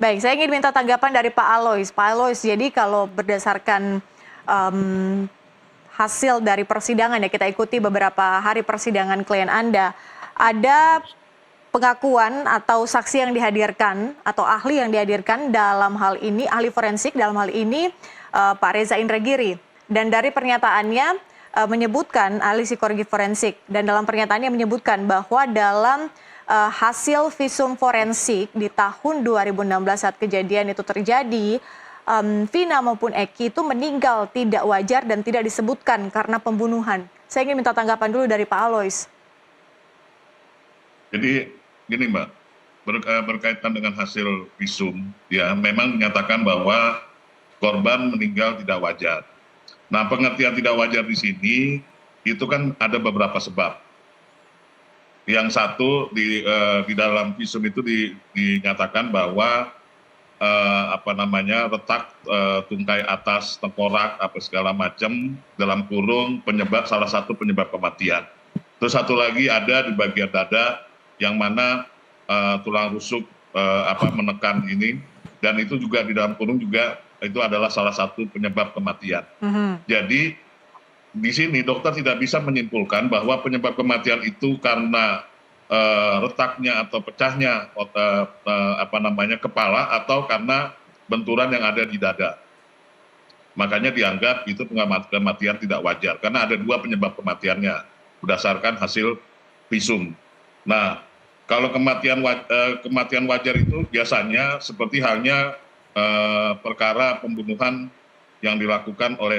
Baik, saya ingin minta tanggapan dari Pak Alois. Pak Alois, jadi kalau berdasarkan hasil dari persidangan ya, kita ikuti beberapa hari persidangan klien Anda, ada pengakuan atau saksi yang dihadirkan atau ahli yang dihadirkan dalam hal ini, ahli forensik dalam hal ini Pak Reza Indragiri. Dan dari pernyataannya menyebutkan ahli psikologi forensik, dan dalam pernyataannya menyebutkan bahwa dalam hasil visum forensik di tahun 2016 saat kejadian itu terjadi, Vina maupun Eki itu meninggal tidak wajar dan tidak disebutkan karena pembunuhan. Saya ingin minta tanggapan dulu dari Pak Alois. Jadi gini Mbak, berkaitan dengan hasil visum, ya memang menyatakan bahwa korban meninggal tidak wajar. Nah, pengertian tidak wajar di sini itu kan ada beberapa sebab. Yang satu di dalam visum itu dinyatakan bahwa retak tungkai atas tengkorak apa segala macam dalam kurung salah satu penyebab kematian. Terus satu lagi ada di bagian dada yang mana tulang rusuk menekan ini, dan itu juga di dalam kurung juga itu adalah salah satu penyebab kematian. Jadi di sini dokter tidak bisa menyimpulkan bahwa penyebab kematian itu karena retaknya atau pecahnya kepala atau karena benturan yang ada di dada. Makanya dianggap itu kematian tidak wajar karena ada dua penyebab kematiannya berdasarkan hasil visum. Nah, kalau kematian wajar itu biasanya seperti halnya perkara pembunuhan yang dilakukan oleh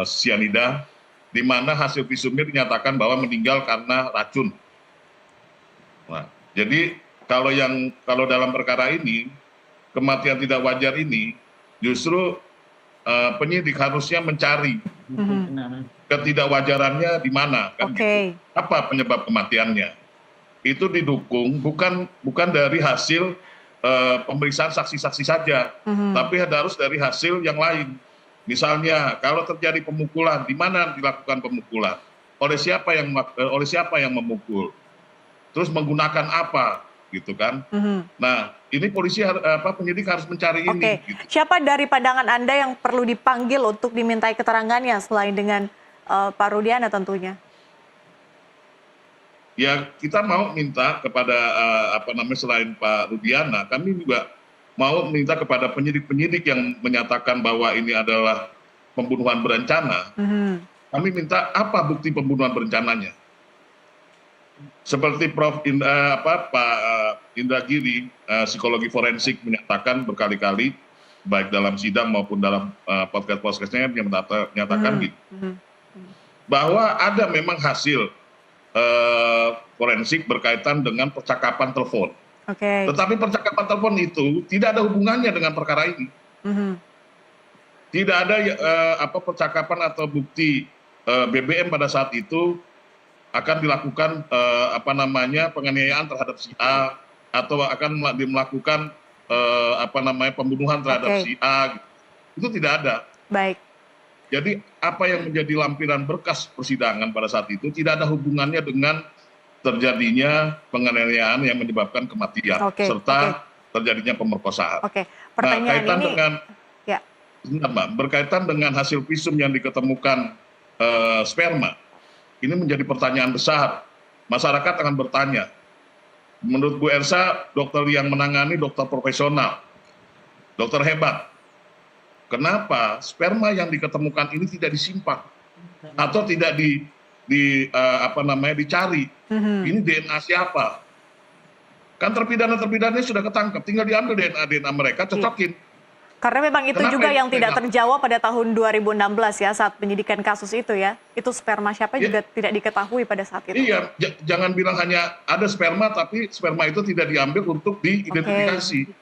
sianida, di mana hasil visumnya dinyatakan bahwa meninggal karena racun. Nah, jadi kalau dalam perkara ini kematian tidak wajar ini justru penyidik harusnya mencari ketidakwajarannya di mana, kan gitu. Apa penyebab kematiannya? Itu didukung bukan dari hasil pemeriksaan saksi-saksi saja, tapi harus dari hasil yang lain. Misalnya kalau terjadi pemukulan, di mana dilakukan pemukulan, oleh siapa yang memukul, terus menggunakan apa, gitu kan? Nah, ini penyidik harus mencari ini. Gitu. Siapa dari pandangan Anda yang perlu dipanggil untuk dimintai keterangannya selain dengan Pak Rudiana tentunya? Ya, kita mau minta kepada selain Pak Rudiana, kami juga mau minta kepada penyidik-penyidik yang menyatakan bahwa ini adalah pembunuhan berencana. Kami minta apa bukti pembunuhan berencananya. Seperti Pak Indragiri, psikologi forensik menyatakan berkali-kali, baik dalam sidang maupun dalam podcast-podcastnya menyatakan gitu. Bahwa ada memang hasil forensik berkaitan dengan percakapan telepon. Tetapi percakapan telepon itu tidak ada hubungannya dengan perkara ini. Tidak ada percakapan atau bukti BBM pada saat itu akan dilakukan penganiayaan terhadap si A atau akan melakukan pembunuhan terhadap si A. Itu tidak ada. Baik. Jadi apa yang menjadi lampiran berkas persidangan pada saat itu tidak ada hubungannya dengan terjadinya penganiayaan yang menyebabkan kematian serta terjadinya pemerkosaan. Berkaitan dengan hasil visum yang diketemukan sperma, ini menjadi pertanyaan besar. Masyarakat akan bertanya, menurut Bu Elsa, dokter yang menangani dokter profesional, dokter hebat, kenapa sperma yang diketemukan ini tidak disimpan atau tidak dicari? Ini DNA siapa? Kan terpidana-terpidananya sudah ketangkep, tinggal diambil DNA mereka, cocokin. Karena memang itu juga yang tidak terjawab pada tahun 2016 ya, saat penyidikan kasus itu ya. Itu sperma siapa juga tidak diketahui pada saat itu. Iya, jangan bilang hanya ada sperma, tapi sperma itu tidak diambil untuk diidentifikasi.